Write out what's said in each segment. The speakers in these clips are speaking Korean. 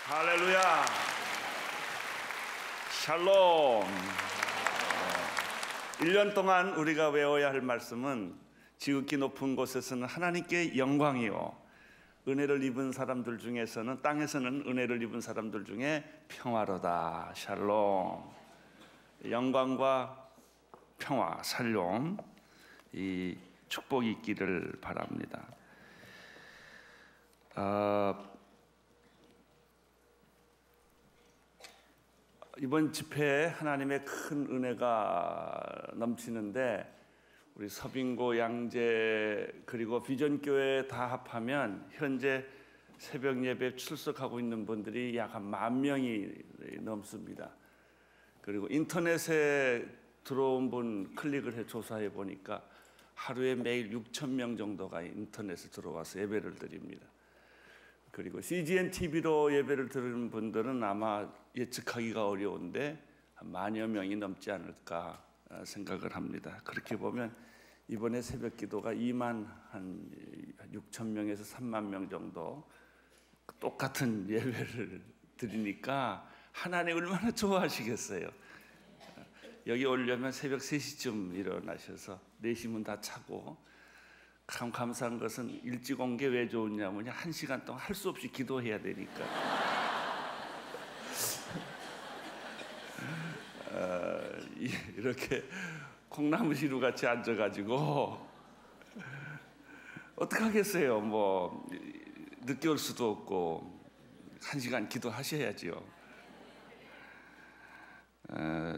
할렐루야. 샬롬. 1년 동안 우리가 외워야 할 말씀은 지극히 높은 곳에서는 하나님께 영광이요, 은혜를 입은 사람들 중에서는, 땅에서는 은혜를 입은 사람들 중에 평화로다. 샬롬. 영광과 평화, 샬롬, 이 축복이 있기를 바랍니다. 이번 집회에 하나님의 큰 은혜가 넘치는데, 우리 서빙고, 양재, 그리고 비전교회 다 합하면 현재 새벽 예배 출석하고 있는 분들이 약 한 10,000명이 넘습니다. 그리고 인터넷에 들어온 분 클릭을 해 조사해 보니까 하루에 매일 6,000명 정도가 인터넷에 들어와서 예배를 드립니다. 그리고 CGN TV로 예배를 드리는 분들은 아마 예측하기가 어려운데 한 10,000여 명이 넘지 않을까 생각을 합니다. 그렇게 보면 이번에 새벽 기도가 26,000명에서 30,000명 정도 똑같은 예배를 드리니까 하나님 얼마나 좋아하시겠어요. 여기 오려면 새벽 3시쯤 일어나셔서 4시 문 다 차고, 참 감사한 것은 일찍 온 게 왜 좋으냐면 1시간 동안 할 수 없이 기도해야 되니까. 이렇게 콩나무 시루 같이 앉아가지고 어떡하겠어요. 뭐 늦게 올 수도 없고 1시간 기도하셔야죠.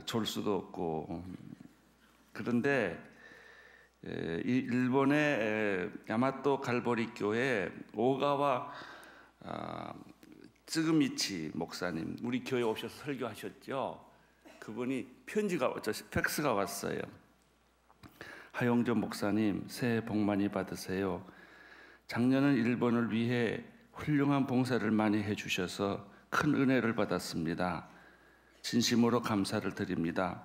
졸 수도 없고. 그런데 이 일본의 야마토 갈보리 교회 오가와 쯔그미치 목사님, 우리 교회 오셔서 설교하셨죠. 그분이 편지가 왔죠. 팩스가 왔어요. 하용조 목사님, 새해 복 많이 받으세요. 작년은 일본을 위해 훌륭한 봉사를 많이 해주셔서 큰 은혜를 받았습니다. 진심으로 감사를 드립니다.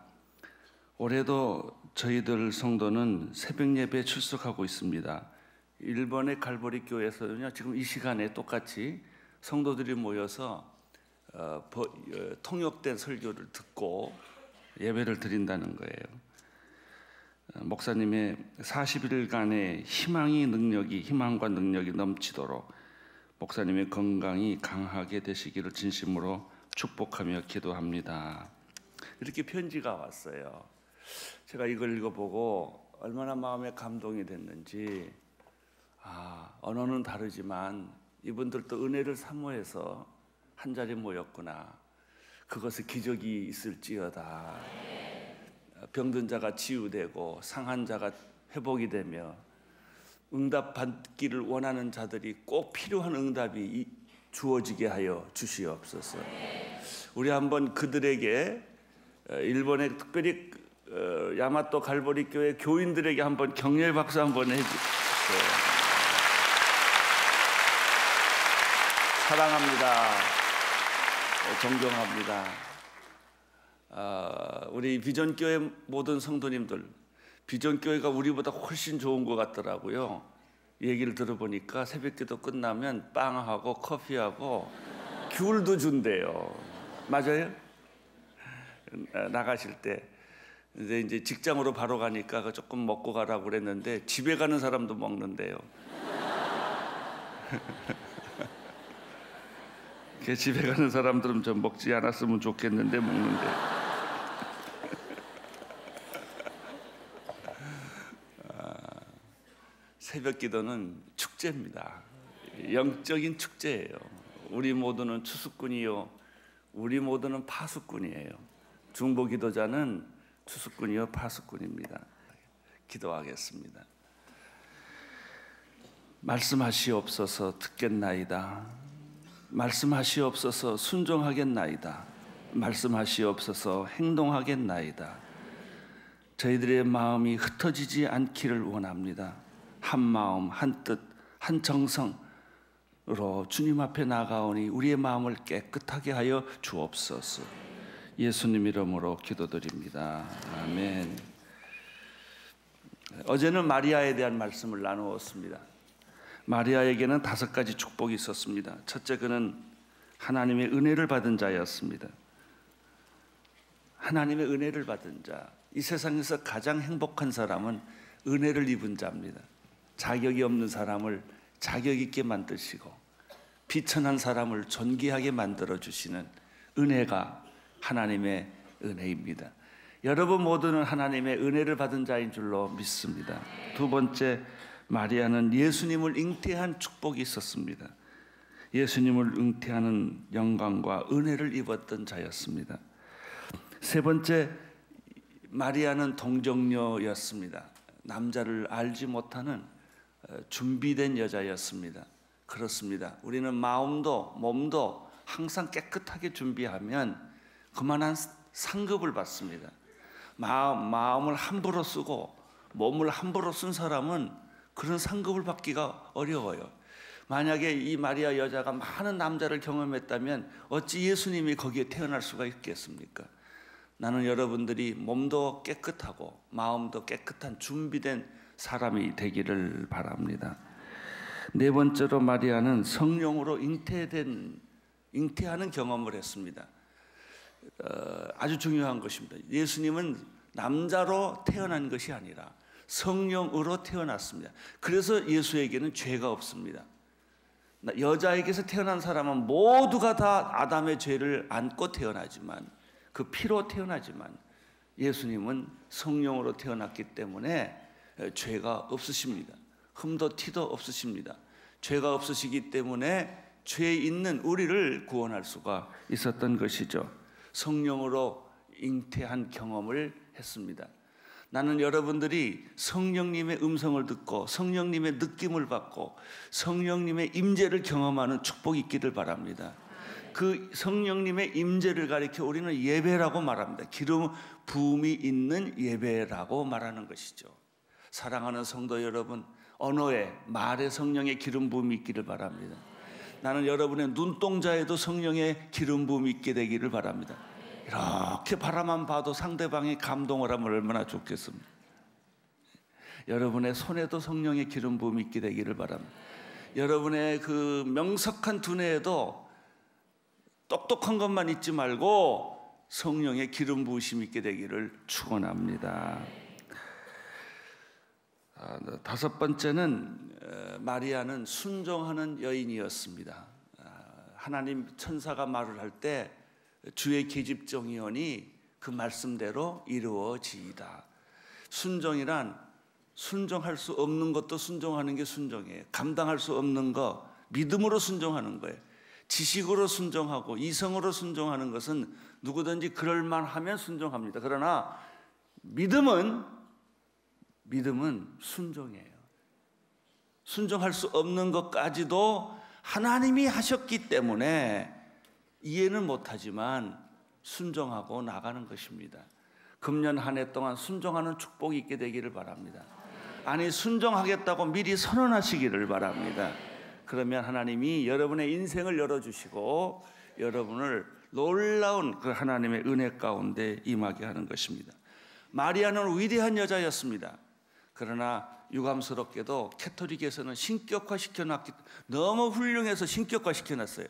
올해도 저희들 성도는 새벽 예배에 출석하고 있습니다. 일본의 갈보리 교회에서는요, 지금 이 시간에 똑같이 성도들이 모여서 통역된 설교를 듣고 예배를 드린다는 거예요. 목사님의 40일간의 희망과 능력이 넘치도록 목사님의 건강이 강하게 되시기를 진심으로 축복하며 기도합니다. 이렇게 편지가 왔어요. 제가 이걸 읽어보고 얼마나 마음에 감동이 됐는지, 언어는 다르지만 이분들도 은혜를 사모해서 한자리에 모였구나. 그것에 기적이 있을지어다. 병든 자가 치유되고 상한 자가 회복이 되며 응답받기를 원하는 자들이 꼭 필요한 응답이 주어지게 하여 주시옵소서. 우리 한번 그들에게, 일본의 특별히 야마토 갈보리 교회 교인들에게 한번 격려의 박수 한번 해주세요. 사랑합니다. 존경합니다. 우리 비전교회 모든 성도님들, 비전교회가 우리보다 훨씬 좋은 것 같더라고요. 얘기를 들어보니까 새벽기도 끝나면 빵하고 커피하고 귤도 준대요. 맞아요? 나가실 때 이제 직장으로 바로 가니까 조금 먹고 가라고 그랬는데 집에 가는 사람도 먹는데요. 집에 가는 사람들은 좀 먹지 않았으면 좋겠는데 먹는데. 새벽 기도는 축제입니다. 영적인 축제예요. 우리 모두는 추수꾼이요, 우리 모두는 파수꾼이에요. 중보 기도자는 추수꾼이요 파수꾼입니다. 기도하겠습니다. 말씀하시옵소서 듣겠나이다. 말씀하시옵소서 순종하겠나이다. 말씀하시옵소서 행동하겠나이다. 저희들의 마음이 흩어지지 않기를 원합니다. 한 마음, 한 뜻, 한 정성으로 주님 앞에 나가오니 우리의 마음을 깨끗하게 하여 주옵소서. 예수님 이름으로 기도드립니다. 아멘. 어제는 마리아에 대한 말씀을 나누었습니다. 마리아에게는 5가지 축복이 있었습니다. 첫째, 그는 하나님의 은혜를 받은 자였습니다. 하나님의 은혜를 받은 자, 이 세상에서 가장 행복한 사람은 은혜를 입은 자입니다. 자격이 없는 사람을 자격 있게 만드시고 비천한 사람을 존귀하게 만들어 주시는 은혜가 하나님의 은혜입니다. 여러분 모두는 하나님의 은혜를 받은 자인 줄로 믿습니다. 두 번째, 마리아는 예수님을 잉태한 축복이 있었습니다. 예수님을 잉태하는 영광과 은혜를 입었던 자였습니다. 세 번째, 마리아는 동정녀였습니다. 남자를 알지 못하는 준비된 여자였습니다. 그렇습니다. 우리는 마음도 몸도 항상 깨끗하게 준비하면 그만한 상급을 받습니다. 마음을 함부로 쓰고 몸을 함부로 쓴 사람은 그런 상급을 받기가 어려워요. 만약에 이 마리아 여자가 많은 남자를 경험했다면 어찌 예수님이 거기에 태어날 수가 있겠습니까? 나는 여러분들이 몸도 깨끗하고 마음도 깨끗한 준비된 사람이 되기를 바랍니다. 네 번째로, 마리아는 성령으로 잉태하는 경험을 했습니다. 아주 중요한 것입니다. 예수님은 남자로 태어난 것이 아니라 성령으로 태어났습니다. 그래서 예수에게는 죄가 없습니다. 여자에게서 태어난 사람은 모두가 다 아담의 죄를 안고 태어나지만, 그 피로 태어나지만, 예수님은 성령으로 태어났기 때문에 죄가 없으십니다. 흠도 티도 없으십니다. 죄가 없으시기 때문에 죄 있는 우리를 구원할 수가 있었던 것이죠. 성령으로 잉태한 경험을 했습니다. 나는 여러분들이 성령님의 음성을 듣고 성령님의 느낌을 받고 성령님의 임재를 경험하는 축복이 있기를 바랍니다. 그 성령님의 임재를 가리켜 우리는 예배라고 말합니다. 기름 부음이 있는 예배라고 말하는 것이죠. 사랑하는 성도 여러분, 언어에, 말에 성령의 기름 부음이 있기를 바랍니다. 나는 여러분의 눈동자에도 성령의 기름 부음이 있게 되기를 바랍니다. 이렇게 바라만 봐도 상대방이 감동을 하면 얼마나 좋겠습니까? 여러분의 손에도 성령의 기름 부음이 있게 되기를 바랍니다. 여러분의 그 명석한 두뇌에도 똑똑한 것만 잊지 말고 성령의 기름 부으심이 있게 되기를 축원합니다. 다섯 번째는, 마리아는 순종하는 여인이었습니다. 하나님 천사가 말을 할 때 주의 계집종이오니 그 말씀대로 이루어지이다. 순종이란 순종할 수 없는 것도 순종하는 게 순종이에요. 감당할 수 없는 거 믿음으로 순종하는 거예요. 지식으로 순종하고 이성으로 순종하는 것은 누구든지 그럴만하면 순종합니다. 그러나 믿음은 순종이에요. 순종할 수 없는 것까지도 하나님이 하셨기 때문에 이해는 못하지만 순종하고 나가는 것입니다. 금년 한 해 동안 순종하는 축복이 있게 되기를 바랍니다. 아니, 순종하겠다고 미리 선언하시기를 바랍니다. 그러면 하나님이 여러분의 인생을 열어주시고 여러분을 놀라운 그 하나님의 은혜 가운데 임하게 하는 것입니다. 마리아는 위대한 여자였습니다. 그러나 유감스럽게도 캐토릭에서는 신격화시켜놨기, 너무 훌륭해서 신격화시켜놨어요.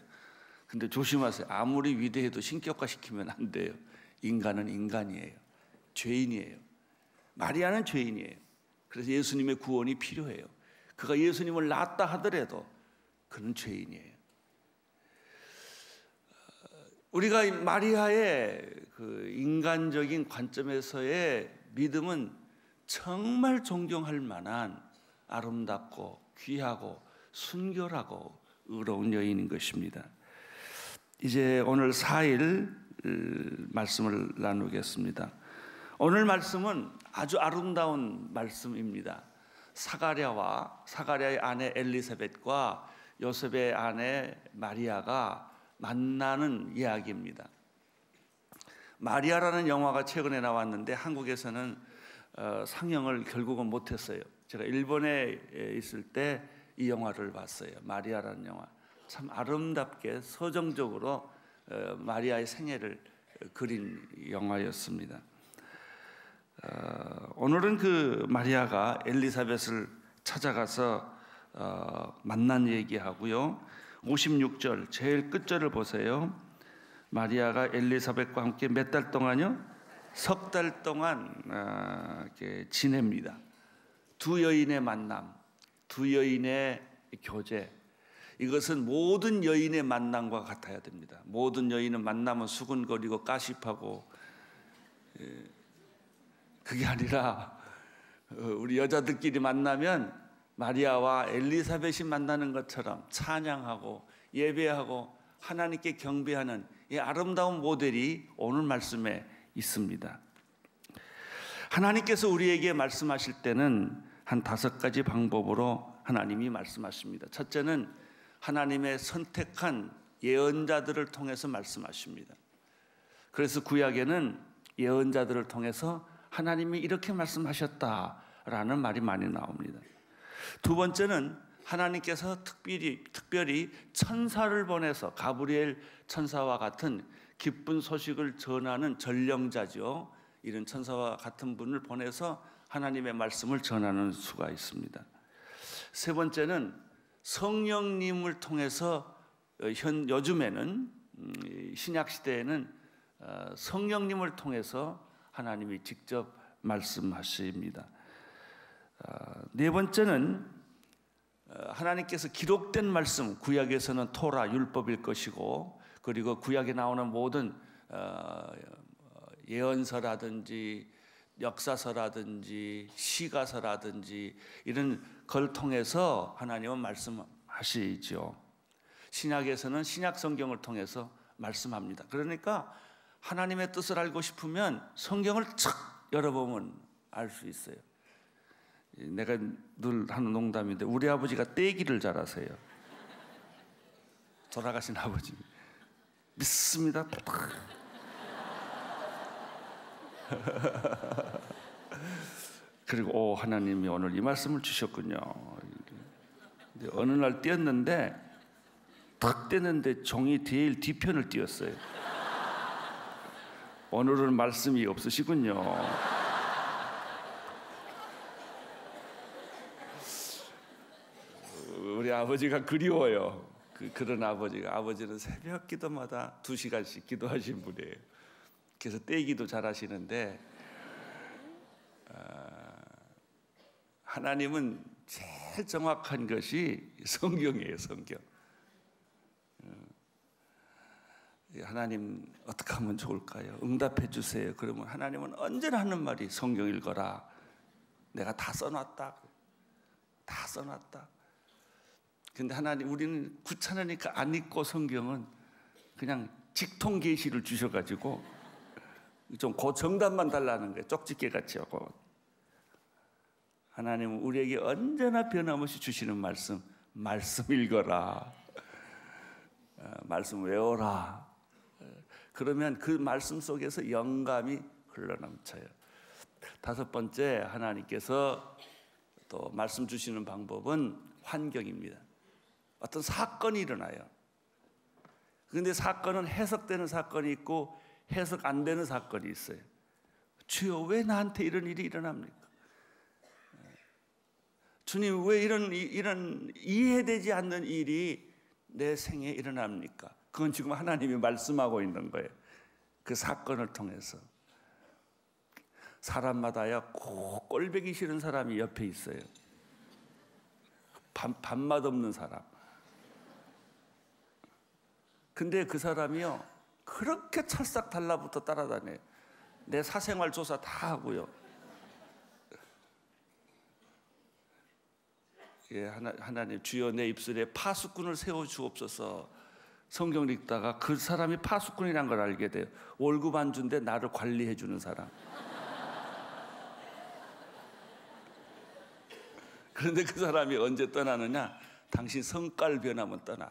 근데 조심하세요. 아무리 위대해도 신격화시키면 안 돼요. 인간은 인간이에요. 죄인이에요. 마리아는 죄인이에요. 그래서 예수님의 구원이 필요해요. 그가 예수님을 낳았다 하더라도 그는 죄인이에요. 우리가 마리아의 그 인간적인 관점에서의 믿음은 정말 존경할 만한 아름답고 귀하고 순결하고 의로운 여인인 것입니다. 이제 오늘 4일 말씀을 나누겠습니다. 오늘 말씀은 아주 아름다운 말씀입니다. 사가랴의 아내 엘리사벳과 요셉의 아내 마리아가 만나는 이야기입니다. 마리아라는 영화가 최근에 나왔는데 한국에서는 상영을 결국은 못했어요. 제가 일본에 있을 때 이 영화를 봤어요. 마리아라는 영화. 참 아름답게 서정적으로 마리아의 생애를 그린 영화였습니다. 오늘은 그 마리아가 엘리사벳을 찾아가서 만난 얘기하고요. 56절 제일 끝절을 보세요. 마리아가 엘리사벳과 함께 몇 달 동안요? 석 달 동안 이렇게 지냅니다. 두 여인의 만남, 두 여인의 교제, 이것은 모든 여인의 만남과 같아야 됩니다. 모든 여인은 만나면 수근거리고 가십하고, 그게 아니라 우리 여자들끼리 만나면 마리아와 엘리사벳이 만나는 것처럼 찬양하고 예배하고 하나님께 경배하는 이 아름다운 모델이 오늘 말씀에 있습니다. 하나님께서 우리에게 말씀하실 때는 한 5가지 방법으로 하나님이 말씀하십니다. 첫째는 하나님의 선택한 예언자들을 통해서 말씀하십니다. 그래서 구약에는 예언자들을 통해서 하나님이 이렇게 말씀하셨다라는 말이 많이 나옵니다. 두 번째는 하나님께서 특별히 천사를 보내서 가브리엘 천사와 같은 기쁜 소식을 전하는 전령자죠. 이런 천사와 같은 분을 보내서 하나님의 말씀을 전하는 수가 있습니다. 세 번째는 성령님을 통해서 요즘에는 신약 시대에는 성령님을 통해서 하나님이 직접 말씀하십니다. 네 번째는 하나님께서 기록된 말씀, 구약에서는 토라 율법일 것이고, 그리고 구약에 나오는 모든 예언서라든지 역사서라든지 시가서라든지 이런 걸 통해서 하나님은 말씀하시죠. 신약에서는 신약 성경을 통해서 말씀합니다. 그러니까 하나님의 뜻을 알고 싶으면 성경을 척 열어보면 알 수 있어요. 내가 늘 하는 농담인데 우리 아버지가 떼기를 잘하세요. 돌아가신 아버지 믿습니다. 그리고 하나님이 오늘 이 말씀을 주셨군요. 어느 날 띄었는데 탁 떼는데 종이 제일 뒤편을 띄었어요. 오늘은 말씀이 없으시군요. 우리 아버지가 그리워요. 그런 아버지는 새벽 기도마다 2시간씩 기도하신 분이에요. 그래서 떼기도 잘하시는데, 하나님은 제일 정확한 것이 성경이에요. 성경. 하나님 어떻게 하면 좋을까요? 응답해 주세요. 그러면 하나님은 언제나 하는 말이 성경 읽어라. 내가 다 써놨다. 다 써놨다. 근데 하나님, 우리는 귀찮으니까 안 읽고 성경은 그냥 직통 계시를 주셔가지고 좀 그 정답만 달라는 거예요. 쪽집게 같이 하고. 하나님은 우리에게 언제나 변함없이 주시는 말씀 읽어라. 말씀 외워라. 그러면 그 말씀 속에서 영감이 흘러넘쳐요. 5번째, 하나님께서 또 말씀 주시는 방법은 환경입니다. 어떤 사건이 일어나요. 그런데 사건은 해석되는 사건이 있고 해석 안 되는 사건이 있어요. 주여, 왜 나한테 이런 일이 일어납니까? 주님, 왜 이런 이해되지 않는 일이 내 생에 일어납니까? 그건 지금 하나님이 말씀하고 있는 거예요. 그 사건을 통해서. 사람마다요, 꼭 꼴보기 싫은 사람이 옆에 있어요. 밥맛 없는 사람. 근데 그 사람이요, 그렇게 찰싹 달라붙어 따라다녀요. 내 사생활 조사 다 하고요. 예, 하나님, 주여 내 입술에 파수꾼을 세워주옵소서. 성경 읽다가 그 사람이 파수꾼이란 걸 알게 돼요. 월급 안 준데 나를 관리해 주는 사람. 그런데 그 사람이 언제 떠나느냐? 당신 성깔 변하면 떠나.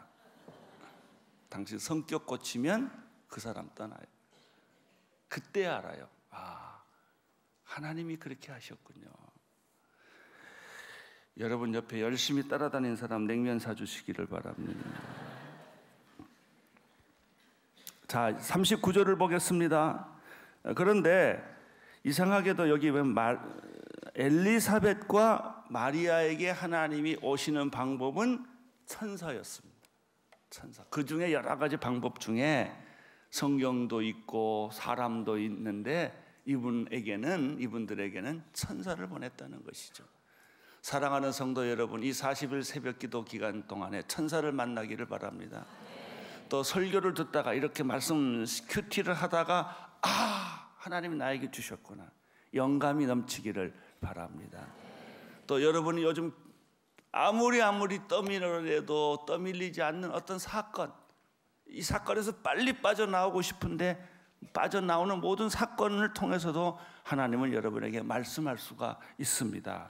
당신 성격 고치면 그 사람 떠나요. 그때 알아요. 하나님이 그렇게 하셨군요. 여러분 옆에 열심히 따라다니는 사람 냉면 사주시기를 바랍니다. 자, 39절을 보겠습니다. 그런데 이상하게도 여기 보면 엘리사벳과 마리아에게 하나님이 오시는 방법은 천사였습니다. 천사. 그 중에 여러 가지 방법 중에 성경도 있고 사람도 있는데 이분들에게는 천사를 보냈다는 것이죠. 사랑하는 성도 여러분, 이 40일 새벽 기도 기간 동안에 천사를 만나기를 바랍니다. 또 설교를 듣다가 이렇게 말씀 큐티를 하다가 하나님이 나에게 주셨구나, 영감이 넘치기를 바랍니다. 또 여러분이 요즘 아무리 떠밀어도 떠밀리지 않는 어떤 사건, 이 사건에서 빨리 빠져나오고 싶은데 빠져나오는 모든 사건을 통해서도 하나님은 여러분에게 말씀할 수가 있습니다.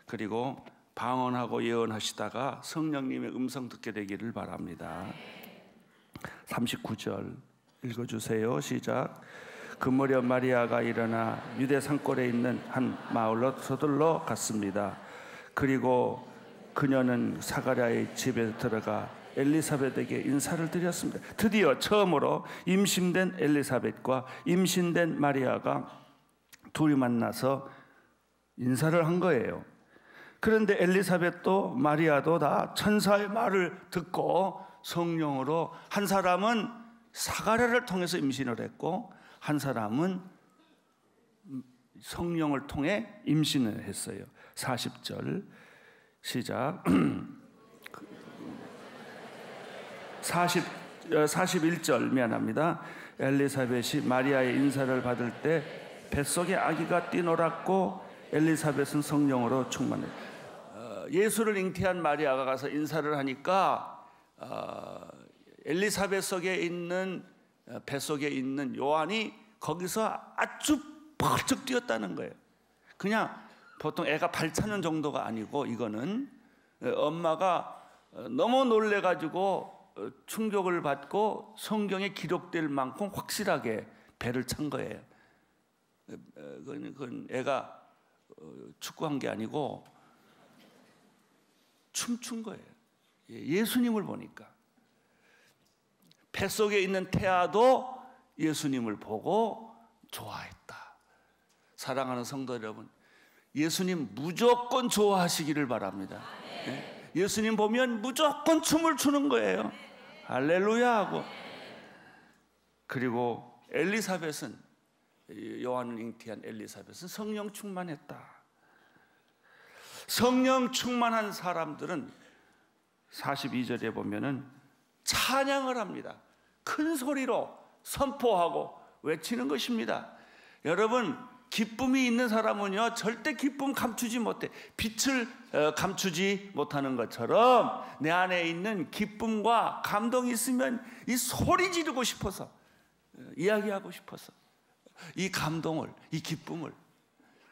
그리고 방언하고 예언하시다가 성령님의 음성 듣게 되기를 바랍니다. 39절 읽어주세요. 시작. 그 무렵 마리아가 일어나 유대 산골에 있는 한 마을로 서둘러 갔습니다. 그리고 그녀는 사가랴의 집에 들어가 엘리사벳에게 인사를 드렸습니다. 드디어 처음으로 임신된 엘리사벳과 임신된 마리아가 둘이 만나서 인사를 한 거예요. 그런데 엘리사벳도 마리아도 다 천사의 말을 듣고 성령으로, 한 사람은 사가랴를 통해서 임신을 했고 한 사람은 성령을 통해 임신을 했어요. 40절 시작. 41절 미안합니다. 엘리사벳이 마리아의 인사를 받을 때 뱃속에 아기가 뛰놀았고 엘리사벳은 성령으로 충만해. 예수를 잉태한 마리아가 가서 인사를 하니까 엘리사벳 속에 있는 뱃속에 있는 요한이 거기서 아주 펄쩍 뛰었다는 거예요. 그냥 보통 애가 발차는 정도가 아니고, 이거는 엄마가 너무 놀래가지고 충격을 받고 성경에 기록될 만큼 확실하게 배를 찬 거예요. 그건 애가 축구한 게 아니고 춤춘 거예요. 예수님을 보니까. 뱃속에 있는 태아도 예수님을 보고 좋아했다. 사랑하는 성도 여러분, 예수님 무조건 좋아하시기를 바랍니다. 예수님 보면 무조건 춤을 추는 거예요. 할렐루야 하고. 그리고 엘리사벳은, 요한을 잉태한 엘리사벳은 성령 충만했다. 성령 충만한 사람들은 42절에 보면은 찬양을 합니다. 큰 소리로 선포하고 외치는 것입니다. 여러분, 기쁨이 있는 사람은요 절대 기쁨 감추지 못해. 빛을 감추지 못하는 것처럼 내 안에 있는 기쁨과 감동이 있으면 이 소리 지르고 싶어서, 이야기하고 싶어서 이 감동을, 이 기쁨을.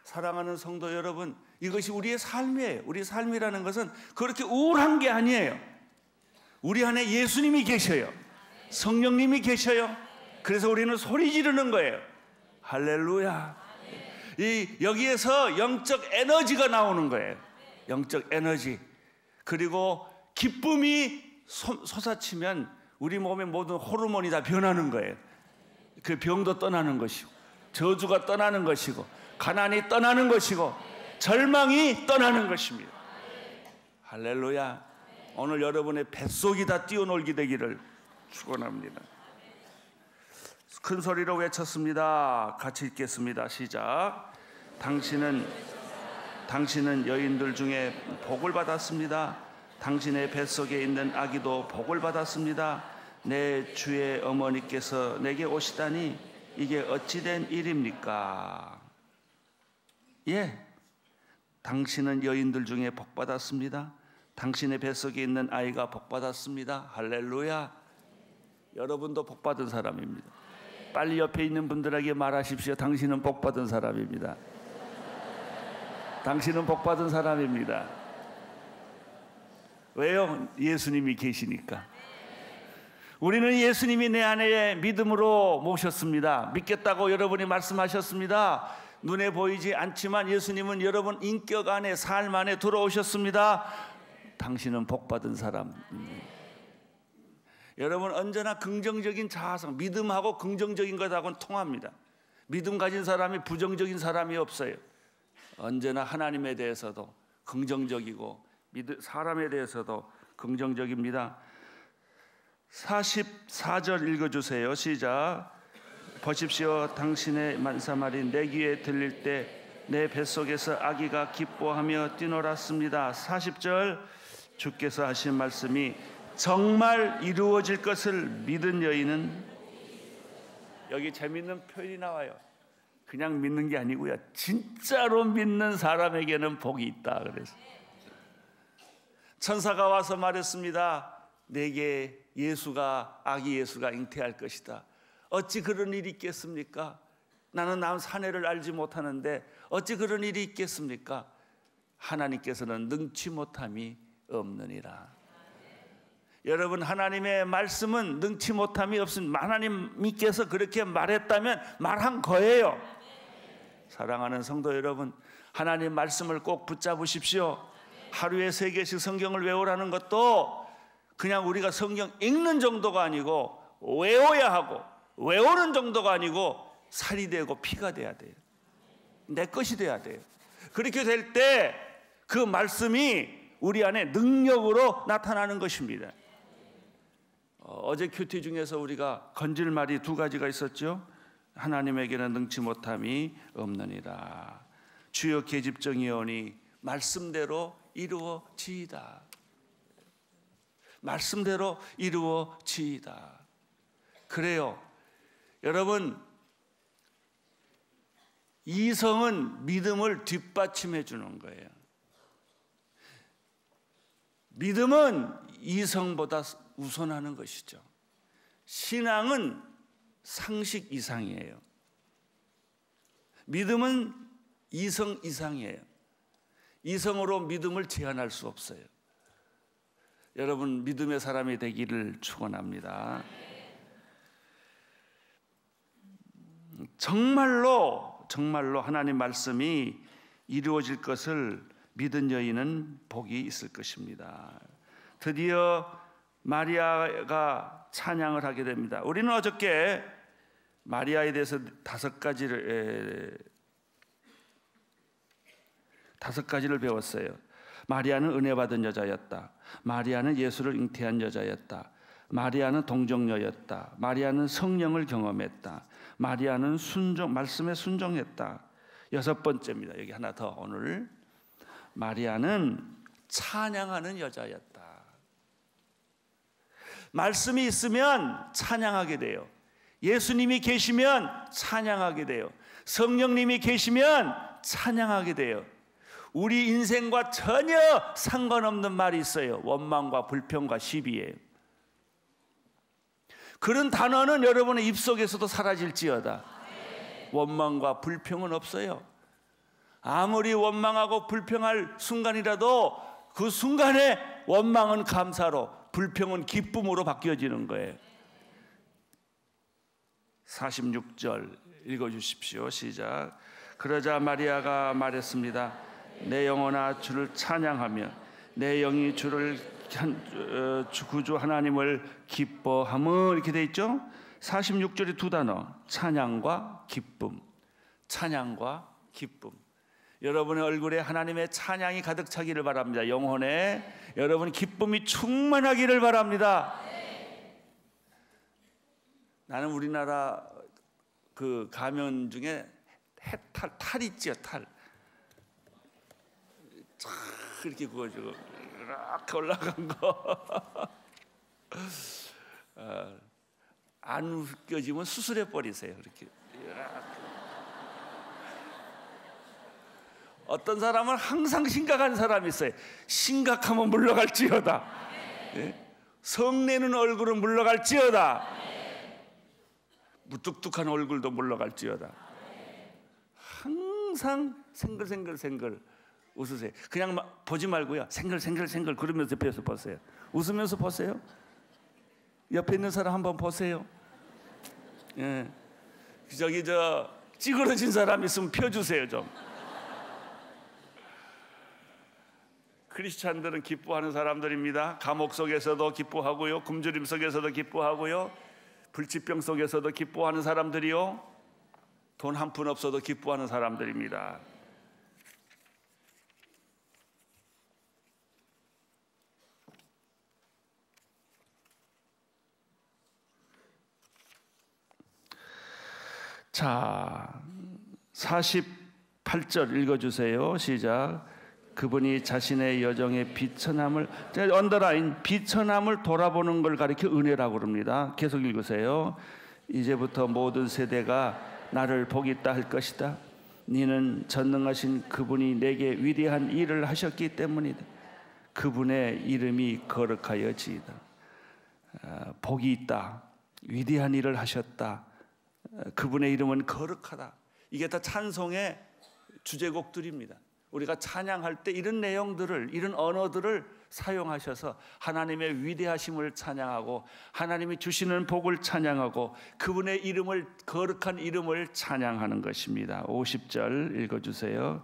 사랑하는 성도 여러분, 이것이 우리의 삶이에요. 우리의 삶이라는 것은 그렇게 우울한 게 아니에요. 우리 안에 예수님이 계셔요. 성령님이 계셔요. 그래서 우리는 소리 지르는 거예요. 할렐루야. 여기에서 영적 에너지가 나오는 거예요. 영적 에너지. 그리고 기쁨이 솟아치면 우리 몸의 모든 호르몬이 다 변하는 거예요. 그 병도 떠나는 것이고, 저주가 떠나는 것이고, 가난이 떠나는 것이고, 절망이 떠나는 것입니다. 할렐루야. 오늘 여러분의 뱃속이 다 뛰어놀게 되기를 축원합니다. 큰 소리로 외쳤습니다. 같이 읽겠습니다. 시작. 당신은 여인들 중에 복을 받았습니다. 당신의 뱃속에 있는 아기도 복을 받았습니다. 내 주의 어머니께서 내게 오시다니 이게 어찌된 일입니까? 예, 당신은 여인들 중에 복 받았습니다. 당신의 뱃속에 있는 아이가 복 받았습니다. 할렐루야. 여러분도 복 받은 사람입니다. 빨리 옆에 있는 분들에게 말하십시오. 당신은 복 받은 사람입니다. 당신은 복 받은 사람입니다. 왜요? 예수님이 계시니까. 우리는 예수님이 내 안에 믿음으로 모셨습니다. 믿겠다고 여러분이 말씀하셨습니다. 눈에 보이지 않지만 예수님은 여러분 인격 안에, 삶 안에 들어오셨습니다. 당신은 복 받은 사람입니다. 여러분, 언제나 긍정적인 자아성, 믿음하고 긍정적인 것하고는 통합니다. 믿음 가진 사람이 부정적인 사람이 없어요. 언제나 하나님에 대해서도 긍정적이고 사람에 대해서도 긍정적입니다. 44절 읽어주세요. 시작. 보십시오. 당신의 만사말이 내 귀에 들릴 때 내 뱃속에서 아기가 기뻐하며 뛰놀았습니다. 40절. 주께서 하신 말씀이 정말 이루어질 것을 믿은 여인은, 여기 재밌는 표현이 나와요. 그냥 믿는 게 아니고요, 진짜로 믿는 사람에게는 복이 있다. 그래서 천사가 와서 말했습니다. 내게 아기 예수가 잉태할 것이다. 어찌 그런 일이 있겠습니까? 나는 사내를 알지 못하는데 어찌 그런 일이 있겠습니까? 하나님께서는 능치 못함이 없느니라. 여러분, 하나님의 말씀은 능치 못함이 없습니다. 하나님께서 그렇게 말했다면 말한 거예요. 사랑하는 성도 여러분, 하나님 말씀을 꼭 붙잡으십시오. 하루에 3개씩 성경을 외우라는 것도 그냥 우리가 성경 읽는 정도가 아니고 외워야 하고, 외우는 정도가 아니고 살이 되고 피가 돼야 돼요. 내 것이 돼야 돼요. 그렇게 될 때 그 말씀이 우리 안에 능력으로 나타나는 것입니다. 어제 큐티 중에서 우리가 건질 말이 2가지가 있었죠. 하나님에게는 능치 못함이 없느니라. 주여 계집정이오니 말씀대로 이루어지이다. 말씀대로 이루어지이다. 그래요. 여러분, 이성은 믿음을 뒷받침해 주는 거예요. 믿음은 이성보다 우선하는 것이죠. 신앙은 상식 이상이에요. 믿음은 이성 이상이에요. 이성으로 믿음을 제한할 수 없어요. 여러분, 믿음의 사람이 되기를 축원합니다. 정말로 하나님 말씀이 이루어질 것을 믿은 여인은 복이 있을 것입니다. 드디어 마리아가 찬양을 하게 됩니다. 우리는 어저께 마리아에 대해서 5가지를 배웠어요. 마리아는 은혜 받은 여자였다. 마리아는 예수를 잉태한 여자였다. 마리아는 동정녀였다. 마리아는 성령을 경험했다. 마리아는 말씀에 순종했다. 6번째입니다. 여기 하나 더 오늘. 마리아는 찬양하는 여자였다. 말씀이 있으면 찬양하게 돼요. 예수님이 계시면 찬양하게 돼요. 성령님이 계시면 찬양하게 돼요. 우리 인생과 전혀 상관없는 말이 있어요. 원망과 불평과 시비예요. 그런 단어는 여러분의 입속에서도 사라질지어다. 원망과 불평은 없어요. 아무리 원망하고 불평할 순간이라도 그 순간에 원망은 감사로, 불평은 기쁨으로 바뀌어지는 거예요. 46절 읽어주십시오. 시작. 그러자 마리아가 말했습니다. 내 영혼아 주를 찬양하며 내 영이 주를 구주 하나님을 기뻐함은, 이렇게 돼 있죠. 46절에 2단어, 찬양과 기쁨. 찬양과 기쁨. 여러분의 얼굴에 하나님의 찬양이 가득 차기를 바랍니다. 영혼에 여러분 기쁨이 충만하기를 바랍니다. 나는 우리나라 그 가면 중에 탈 있죠. 탈 이렇게 구워주고 이렇게 올라간 거 안 웃겨지면 수술해 버리세요. 이렇게. 어떤 사람은 항상 심각한 사람이 있어요. 심각하면 물러갈지어다. 성내는 얼굴은 물러갈지어다. 무뚝뚝한 얼굴도 물러갈지어다. 항상 생글생글 웃으세요. 그냥 보지 말고요. 생글생글 그러면서 옆에서 보세요. 웃으면서 보세요. 옆에 있는 사람 한번 보세요. 예. 저기 찌그러진 사람 있으면 펴주세요 좀. 크리스찬들은 기뻐하는 사람들입니다. 감옥 속에서도 기뻐하고요, 굶주림 속에서도 기뻐하고요, 불치병 속에서도 기뻐하는 사람들이요, 돈 한 푼 없어도 기뻐하는 사람들입니다. 자, 48절 읽어주세요. 시작. 그분이 자신의 여정의 비천함을, 언더라인, 비천함을 돌아보는 걸 가리켜 은혜라고 그럽니다. 계속 읽으세요. 이제부터 모든 세대가 나를 보겠다 할 것이다. 너는 전능하신 그분이 내게 위대한 일을 하셨기 때문이다. 그분의 이름이 거룩하여지이다. 복이 있다. 위대한 일을 하셨다. 그분의 이름은 거룩하다. 이게 다 찬송의 주제곡들입니다. 우리가 찬양할 때 이런 내용들을, 이런 언어들을 사용하셔서 하나님의 위대하심을 찬양하고 하나님이 주시는 복을 찬양하고 그분의 이름을, 거룩한 이름을 찬양하는 것입니다. 50절 읽어주세요.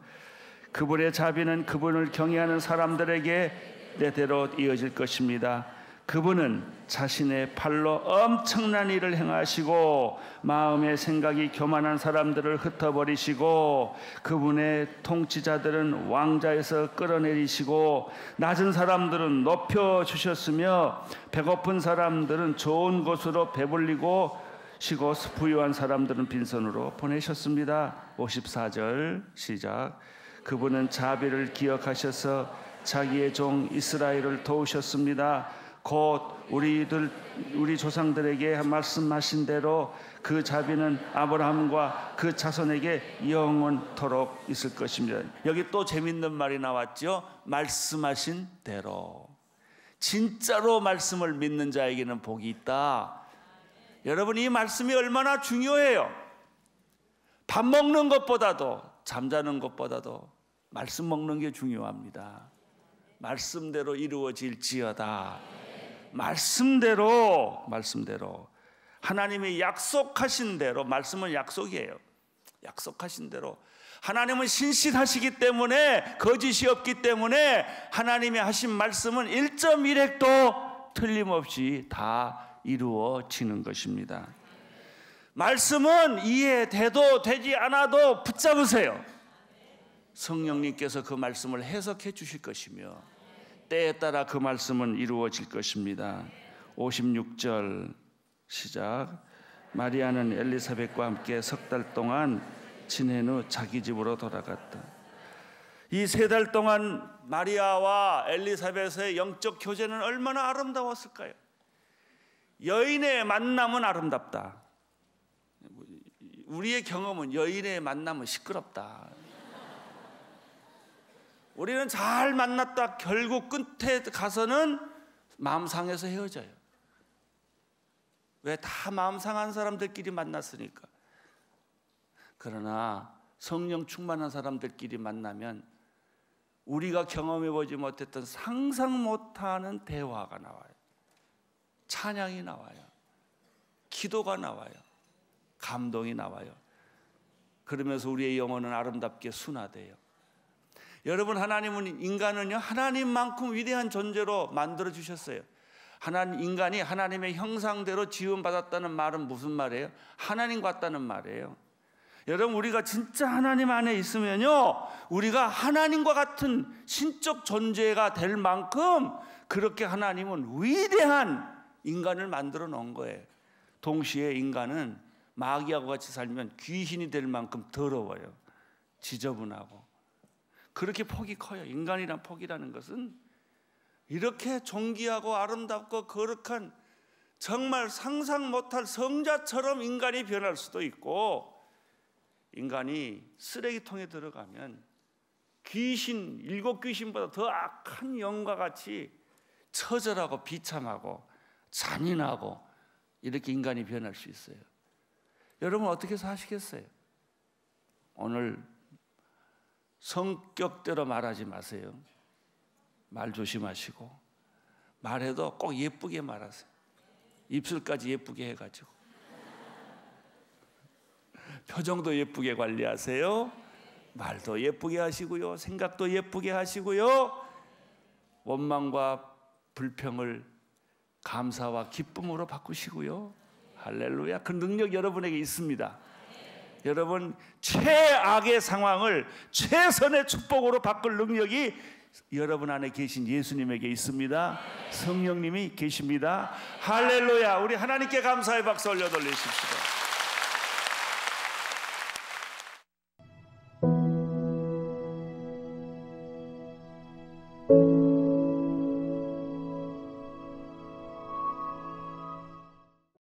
그분의 자비는 그분을 경외하는 사람들에게 때대로 이어질 것입니다. 그분은 자신의 팔로 엄청난 일을 행하시고 마음의 생각이 교만한 사람들을 흩어버리시고 그분의 통치자들은 왕자에서 끌어내리시고 낮은 사람들은 높여주셨으며 배고픈 사람들은 좋은 곳으로 배불리고 시고 부유한 사람들은 빈손으로 보내셨습니다. 54절 시작. 그분은 자비를 기억하셔서 자기의 종 이스라엘을 도우셨습니다. 곧 우리 조상들에게 말씀하신 대로 그 자비는 아브라함과 그 자손에게 영원토록 있을 것입니다. 여기 또 재밌는 말이 나왔죠. 말씀하신 대로. 진짜로 말씀을 믿는 자에게는 복이 있다. 여러분, 이 말씀이 얼마나 중요해요. 밥 먹는 것보다도, 잠자는 것보다도 말씀 먹는 게 중요합니다. 말씀대로 이루어질지어다. 말씀대로 하나님이 약속하신 대로, 말씀은 약속이에요. 약속하신 대로 하나님은 신실하시기 때문에, 거짓이 없기 때문에 하나님이 하신 말씀은 1.1획도 틀림없이 다 이루어지는 것입니다. 말씀은 이해돼도 되지 않아도 붙잡으세요. 성령님께서 그 말씀을 해석해 주실 것이며 때에 따라 그 말씀은 이루어질 것입니다. 56절 시작. 마리아는 엘리사벳과 함께 3달 동안 지낸 후 자기 집으로 돌아갔다. 이 3달 동안 마리아와 엘리사벳의 영적 교제는 얼마나 아름다웠을까요? 여인의 만남은 아름답다. 우리의 경험은 여인의 만남은 시끄럽다. 우리는 잘 만났다 결국 끝에 가서는 마음 상해서 헤어져요. 왜? 다 마음 상한 사람들끼리 만났으니까. 그러나 성령 충만한 사람들끼리 만나면 우리가 경험해보지 못했던 상상 못하는 대화가 나와요. 찬양이 나와요. 기도가 나와요. 감동이 나와요. 그러면서 우리의 영혼은 아름답게 순화돼요. 여러분, 하나님은 인간은요, 하나님만큼 위대한 존재로 만들어 주셨어요. 인간이 하나님의 형상대로 지음받았다는 말은 무슨 말이에요? 하나님 같다는 말이에요. 여러분, 우리가 진짜 하나님 안에 있으면요, 우리가 하나님과 같은 신적 존재가 될 만큼 그렇게 하나님은 위대한 인간을 만들어 놓은 거예요. 동시에 인간은 마귀하고 같이 살면 귀신이 될 만큼 더러워요. 지저분하고. 그렇게 폭이 커요. 인간이란 폭이라는 것은 이렇게 존귀하고 아름답고 거룩한, 정말 상상 못할 성자처럼 인간이 변할 수도 있고, 인간이 쓰레기통에 들어가면 귀신, 7 귀신보다 더 악한 영과 같이 처절하고 비참하고 잔인하고 이렇게 인간이 변할 수 있어요. 여러분, 어떻게 사시겠어요? 오늘 성격대로 말하지 마세요. 말 조심하시고, 말해도 꼭 예쁘게 말하세요. 입술까지 예쁘게 해가지고, 표정도 예쁘게 관리하세요. 말도 예쁘게 하시고요, 생각도 예쁘게 하시고요, 원망과 불평을 감사와 기쁨으로 바꾸시고요. 할렐루야. 그 능력 여러분에게 있습니다. 여러분, 최악의 상황을 최선의 축복으로 바꿀 능력이 여러분 안에 계신 예수님에게 있습니다. 성령님이 계십니다. 할렐루야. 우리 하나님께 감사의 박수 올려 돌리십시오. 네.